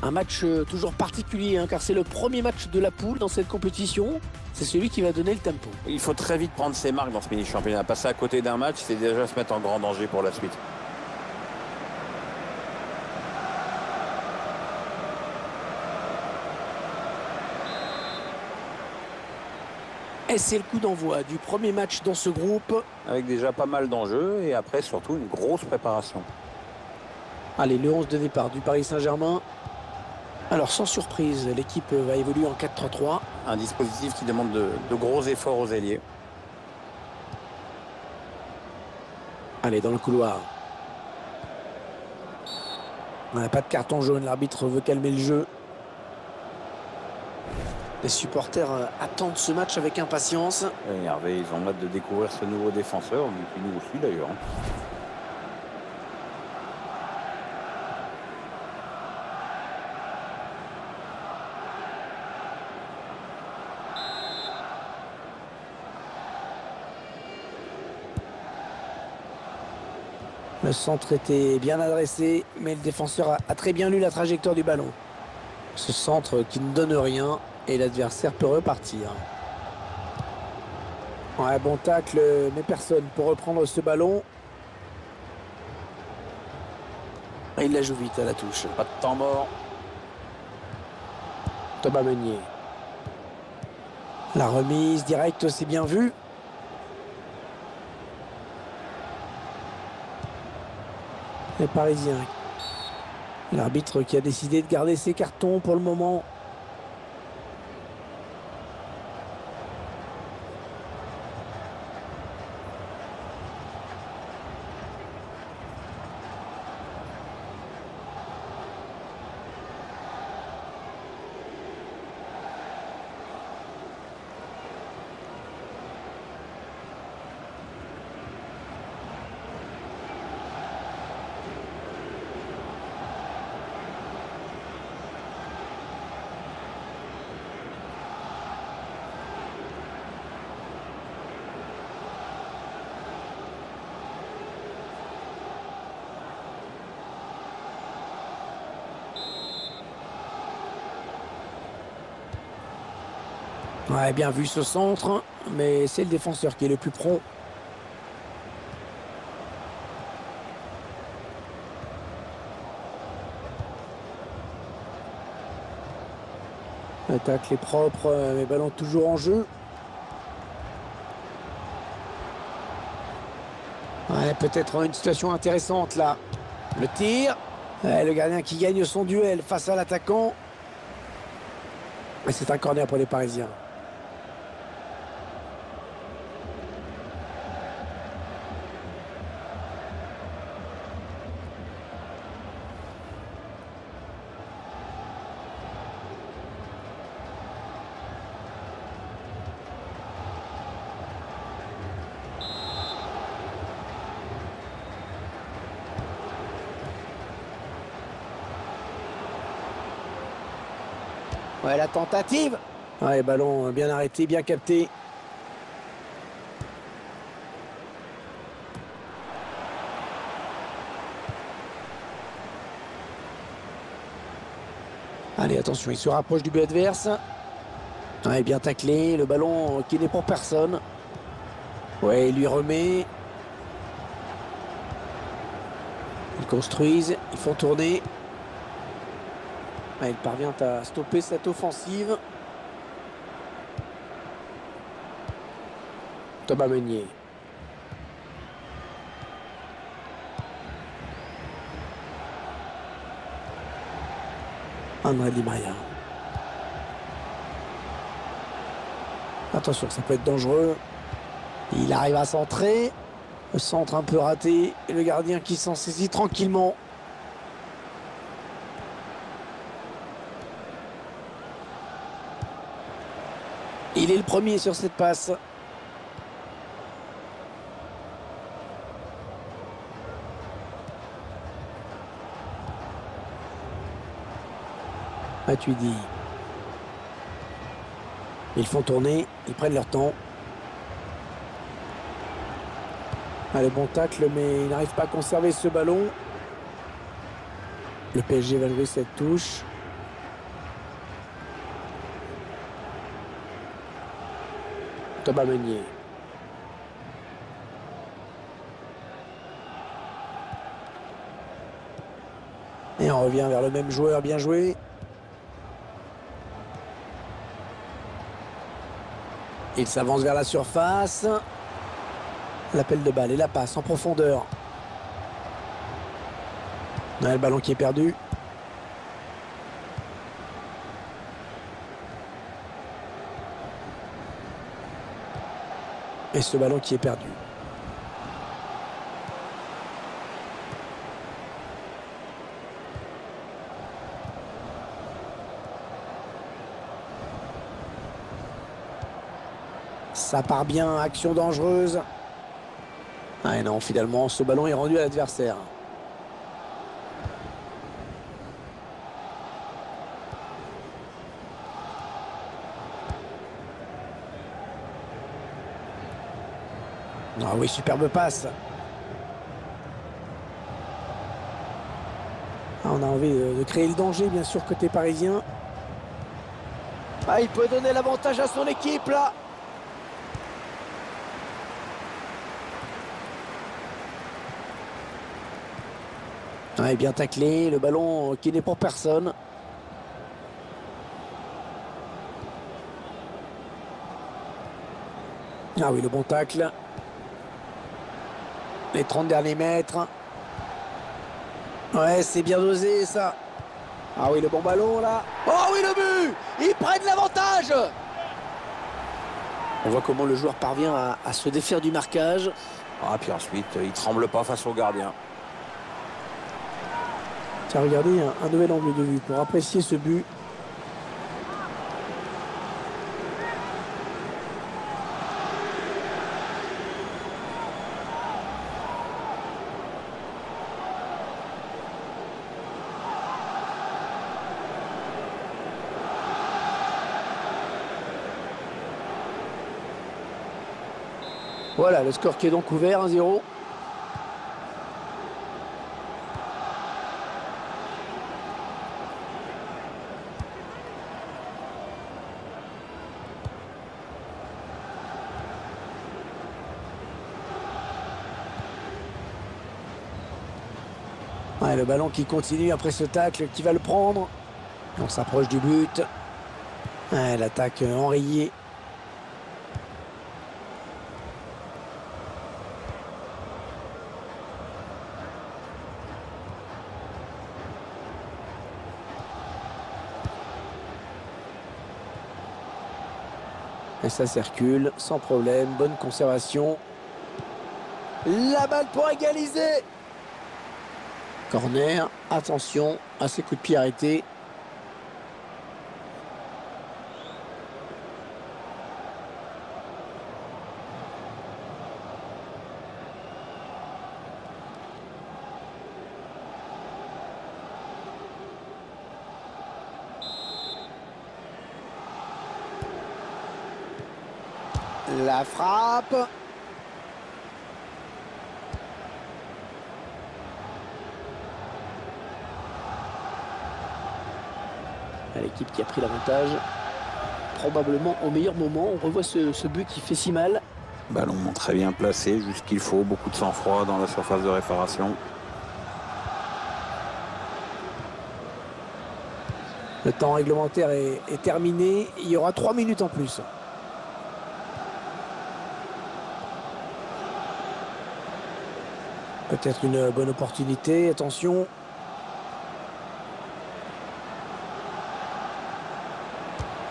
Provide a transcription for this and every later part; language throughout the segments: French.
Un match toujours particulier, car c'est le premier match de la poule dans cette compétition. C'est celui qui va donner le tempo. Il faut très vite prendre ses marques dans ce mini-championnat. Passer à côté d'un match, c'est déjà se mettre en grand danger pour la suite. Et c'est le coup d'envoi du premier match dans ce groupe. Avec déjà pas mal d'enjeux et après surtout une grosse préparation. Allez, le 11 de départ du Paris Saint-Germain. Alors sans surprise, l'équipe va évoluer en 4-3-3. Un dispositif qui demande de gros efforts aux ailiers. Allez, dans le couloir. On n'a pas de carton jaune, l'arbitre veut calmer le jeu. Les supporters attendent ce match avec impatience. Et Hervé, ils ont hâte de découvrir ce nouveau défenseur, et nous aussi d'ailleurs. Le centre était bien adressé, mais le défenseur a très bien lu la trajectoire du ballon. Ce centre qui ne donne rien et l'adversaire peut repartir. Ouais, bon tacle, mais personne pour reprendre ce ballon. Et il la joue vite à la touche. Pas de temps mort. Thomas Meunier. La remise directe, c'est bien vu. Les Parisiens. L'arbitre qui a décidé de garder ses cartons pour le moment. Ouais, bien vu ce centre, mais c'est le défenseur qui est le plus prompt. L'attaque est propre, mais ballon toujours en jeu. Ouais, peut-être une situation intéressante là. Le tir. Ouais, le gardien qui gagne son duel face à l'attaquant. Et c'est un corner pour les Parisiens. Ouais, la tentative. Ouais, ballon bien arrêté, bien capté. Allez, attention, il se rapproche du but adverse. Ouais, bien taclé, le ballon qui n'est pour personne. Ouais, il lui remet. Ils construisent, ils font tourner. Ouais, il parvient à stopper cette offensive. Thomas Meunier. André Di Maria. Attention, ça peut être dangereux. Il arrive à centrer. Le centre un peu raté. Et le gardien qui s'en saisit tranquillement. Il est le premier sur cette passe. Matuidi. Ils font tourner, ils prennent leur temps. Allez, bon tacle, mais il n'arrive pas à conserver ce ballon. Le PSG va jouer cette touche. Thomas Meunier. Et on revient vers le même joueur, bien joué. Il s'avance vers la surface. L'appel de balle et la passe en profondeur. Ouais, le ballon qui est perdu. Et ce ballon qui est perdu. Ça part bien, action dangereuse. Ah et non, finalement, ce ballon est rendu à l'adversaire. Ah oui, superbe passe. Ah, on a envie de créer le danger, bien sûr, côté parisien. Ah, il peut donner l'avantage à son équipe, là. Ouais, bien taclé, le ballon qui n'est pour personne. Ah oui, le bon tacle. Les 30 derniers mètres. Ouais, c'est bien dosé, ça. Ah oui, le bon ballon, là. Oh oui, le but! Ils prennent l'avantage! On voit comment le joueur parvient à se défaire du marquage. Ah, puis ensuite, il tremble pas face au gardien. Tiens, regardez, un nouvel angle de vue pour apprécier ce but. Voilà, le score qui est donc ouvert, 1-0. Ouais, le ballon qui continue après ce tacle, qui va le prendre. On s'approche du but. Ouais, l'attaque enrayée. Et ça circule sans problème, bonne conservation. La balle pour égaliser. Corner, attention à ces coups de pied arrêtés. La frappe. L'équipe qui a pris l'avantage, probablement au meilleur moment. On revoit ce but qui fait si mal. Ballon très bien placé, juste qu'il faut, beaucoup de sang-froid dans la surface de réparation. Le temps réglementaire est terminé. Il y aura 3 minutes en plus. Peut-être une bonne opportunité. Attention.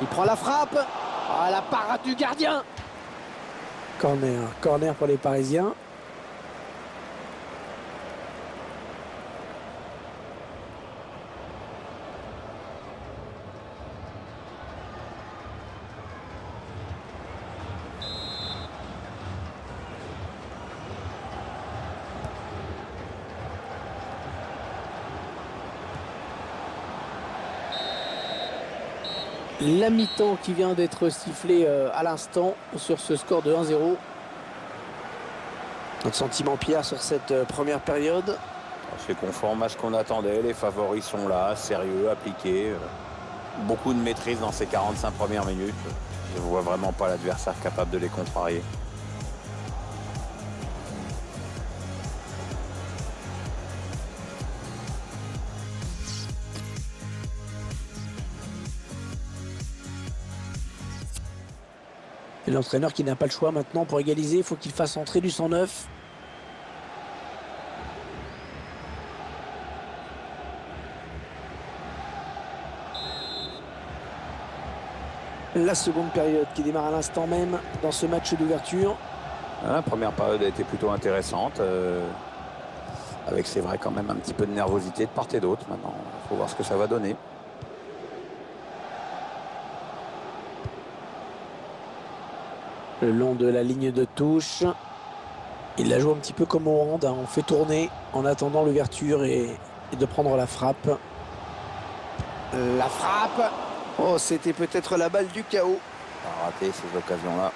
Il prend la frappe. Ah, la parade du gardien. Corner pour les Parisiens. La mi-temps qui vient d'être sifflée à l'instant sur ce score de 1-0. Notre sentiment, Pierre, sur cette première période? C'est conforme à ce qu'on attendait. Les favoris sont là, sérieux, appliqués. Beaucoup de maîtrise dans ces 45 premières minutes. Je vois vraiment pas l'adversaire capable de les contrarier. Et l'entraîneur qui n'a pas le choix maintenant pour égaliser, il faut qu'il fasse entrer du 109. La seconde période qui démarre à l'instant même dans ce match d'ouverture. La première période a été plutôt intéressante. Avec, c'est vrai, quand même un petit peu de nervosité de part et d'autre. Maintenant, il faut voir ce que ça va donner. Le long de la ligne de touche. Il la joue un petit peu comme au hand. On fait tourner en attendant l'ouverture et de prendre la frappe. La frappe. Oh, c'était peut-être la balle du chaos. On a raté ces occasions-là.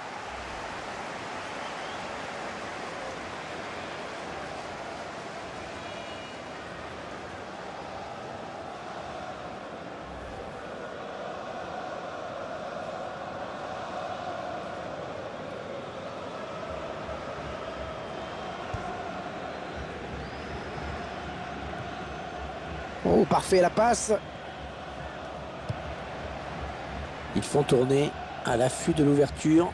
Oh, parfait la passe. Ils font tourner à l'affût de l'ouverture.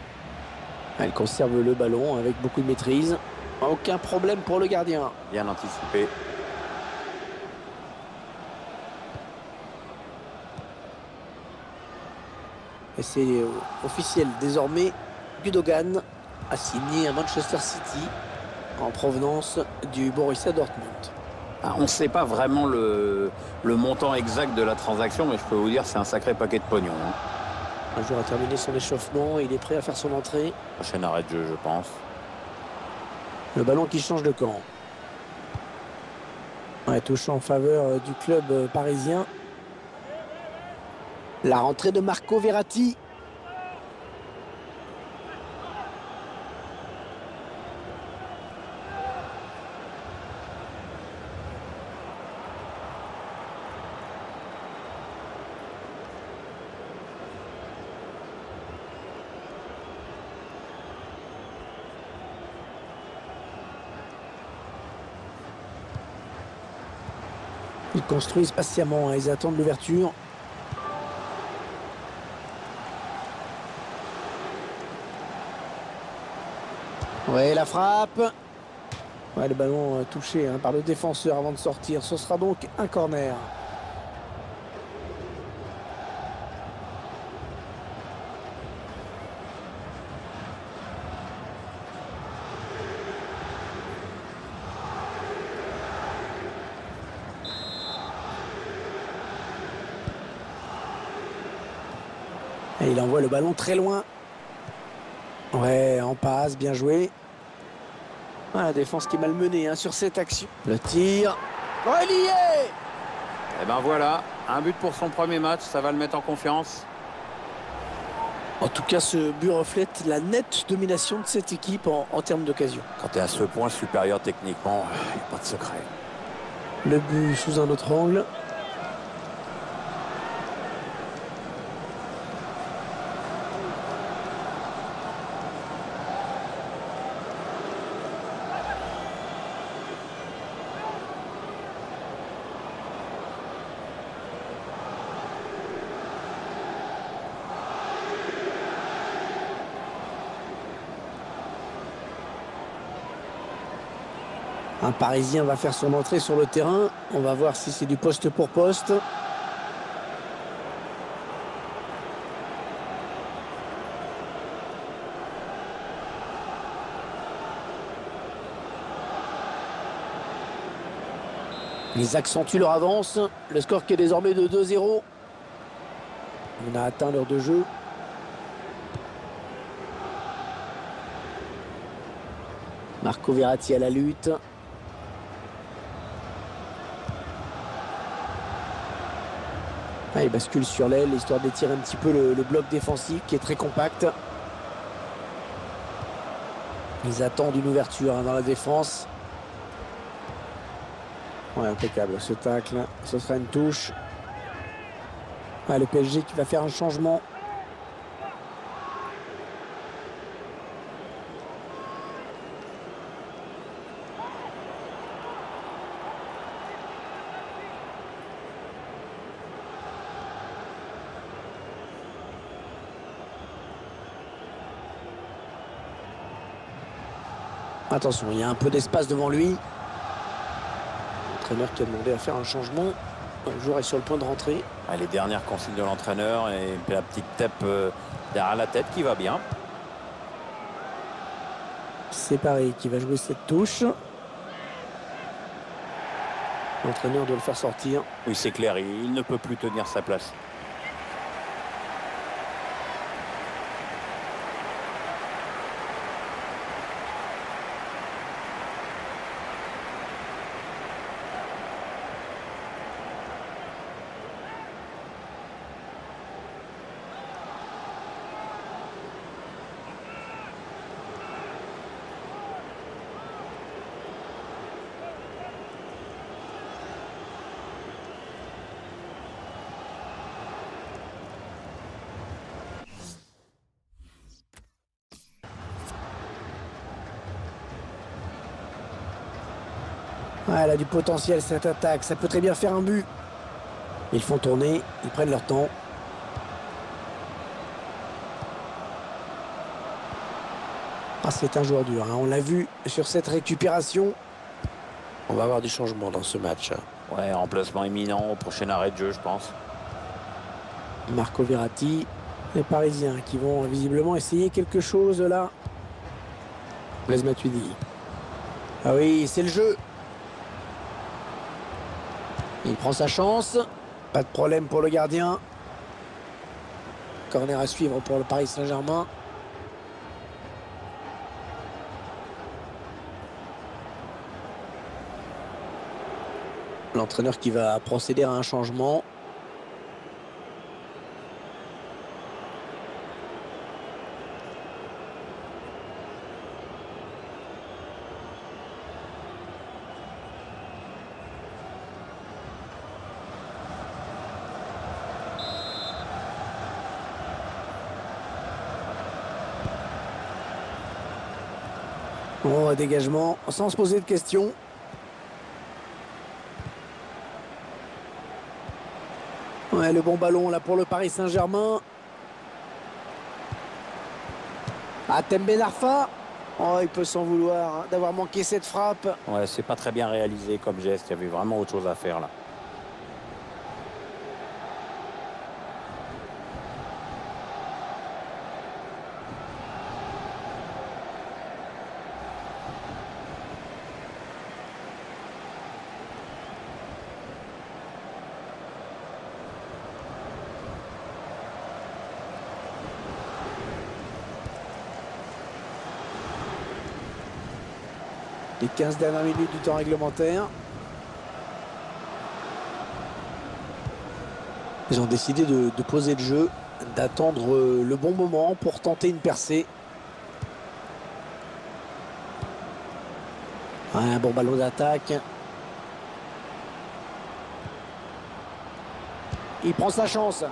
Elle conserve le ballon avec beaucoup de maîtrise. Aucun problème pour le gardien. Bien anticipé. Et c'est officiel désormais. Gundogan a signé à Manchester City en provenance du Borussia Dortmund. On ne sait pas vraiment le montant exact de la transaction, mais je peux vous dire que c'est un sacré paquet de pognon. Un joueur a terminé son échauffement et il est prêt à faire son entrée. Prochain arrêt de jeu, je pense. Le ballon qui change de camp. Ouais, touche en faveur du club parisien. La rentrée de Marco Verratti. Ils construisent patiemment, ils attendent l'ouverture. Ouais, la frappe. Ouais, le ballon touché par le défenseur avant de sortir. Ce sera donc un corner. Et il envoie le ballon très loin. Ouais, en passe, bien joué. Ah, la défense qui est malmenée sur cette action. Le tir. Oh, il y est! Et ben voilà, un but pour son premier match, ça va le mettre en confiance. En tout cas, ce but reflète la nette domination de cette équipe en termes d'occasion. Quand tu es à ce point supérieur techniquement, il n'y a pas de secret. Le but sous un autre angle. Un Parisien va faire son entrée sur le terrain. On va voir si c'est du poste pour poste. Ils accentuent leur avance. Le score qui est désormais de 2-0. On a atteint l'heure de jeu. Marco Verratti à la lutte. Ah, il bascule sur l'aile, histoire d'étirer un petit peu le bloc défensif qui est très compact. Ils attendent une ouverture dans la défense. Ouais, impeccable ce tacle. Ce sera une touche. Ah, le PSG qui va faire un changement. Attention, il y a un peu d'espace devant lui. L'entraîneur qui a demandé à faire un changement. Le joueur est sur le point de rentrer. Les dernières consignes de l'entraîneur et la petite tape derrière la tête qui va bien. C'est pareil qui va jouer cette touche. L'entraîneur doit le faire sortir. Oui, c'est clair, il ne peut plus tenir sa place. Ouais, elle a du potentiel cette attaque, ça peut très bien faire un but. Ils font tourner, ils prennent leur temps. Ah, c'est un joueur dur, hein. On l'a vu sur cette récupération. On va avoir du changement dans ce match. Ouais, remplacement imminent au prochain arrêt de jeu, je pense. Marco Verratti, les Parisiens qui vont visiblement essayer quelque chose là. Blaise Matuidi. Ah oui, c'est le jeu. Il prend sa chance. Pas de problème pour le gardien. Corner à suivre pour le Paris Saint-Germain. L'entraîneur qui va procéder à un changement. Bon, dégagement sans se poser de questions. Ouais, le bon ballon là pour le Paris Saint-Germain. Ah, Tembe Narfa. Oh, il peut s'en vouloir hein, d'avoir manqué cette frappe. Ouais, c'est pas très bien réalisé comme geste. Il y avait vraiment autre chose à faire là. Les 15 dernières minutes du temps réglementaire. Ils ont décidé de poser le jeu, d'attendre le bon moment pour tenter une percée. Un bon ballon d'attaque. Il prend sa chance.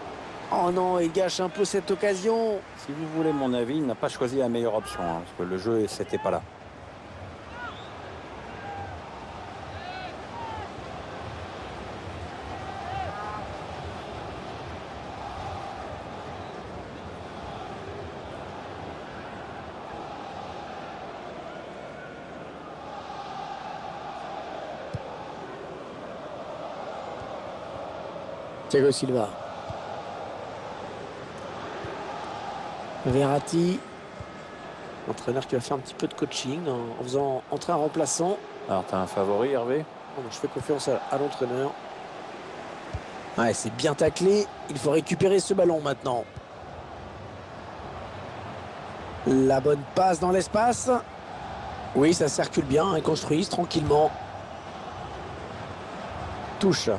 Oh non, il gâche un peu cette occasion. Si vous voulez mon avis, il n'a pas choisi la meilleure option. Hein, parce que le jeu, c'était pas là. Thiago Silva. Verratti. L'entraîneur qui va faire un petit peu de coaching en faisant entrer un remplaçant. Alors, tu as un favori, Hervé? Je fais confiance à l'entraîneur. Ouais, c'est bien taclé. Il faut récupérer ce ballon maintenant. La bonne passe dans l'espace. Oui, ça circule bien. Ils construisent tranquillement. Touche.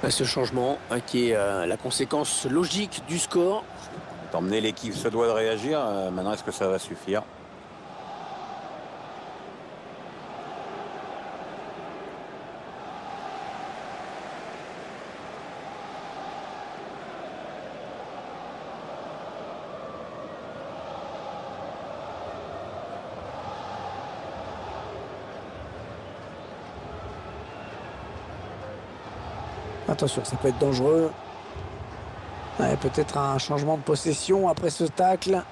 Ce changement qui est la conséquence logique du score. Étant donné l'équipe se doit de réagir, maintenant est-ce que ça va suffire? Attention, ça peut être dangereux. Ouais, peut-être un changement de possession après ce tacle.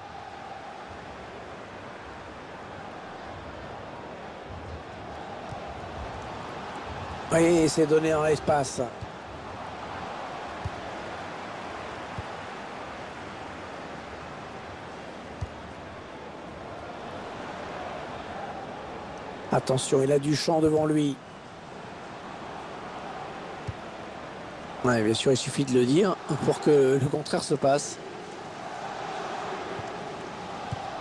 Oui, c'est donné dans l'espace. Attention, il a du champ devant lui. Ouais, bien sûr, il suffit de le dire pour que le contraire se passe.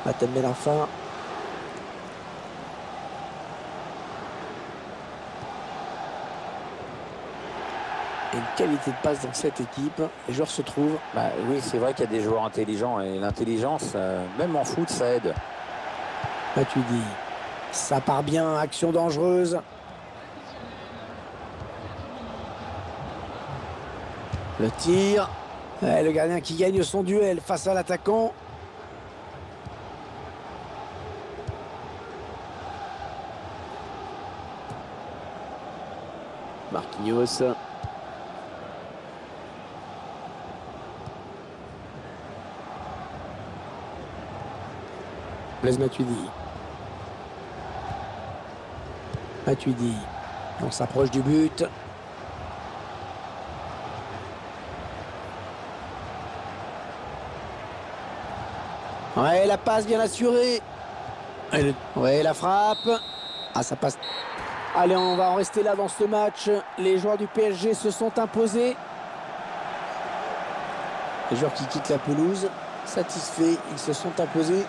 Matem Benarfa. Une qualité de passe dans cette équipe. Les joueurs se trouvent. Bah, oui, c'est vrai qu'il y a des joueurs intelligents et l'intelligence, même en foot, ça aide. Matuidi. Ça part bien, action dangereuse. Le tir. Ouais, le gardien qui gagne son duel face à l'attaquant. Marquinhos. Blaise Matuidi. Matuidi. On s'approche du but. Ouais, la passe bien assurée. Ouais, la frappe. Ah, ça passe. Allez, on va en rester là dans ce match. Les joueurs du PSG se sont imposés. Les joueurs qui quittent la pelouse, satisfaits, ils se sont imposés.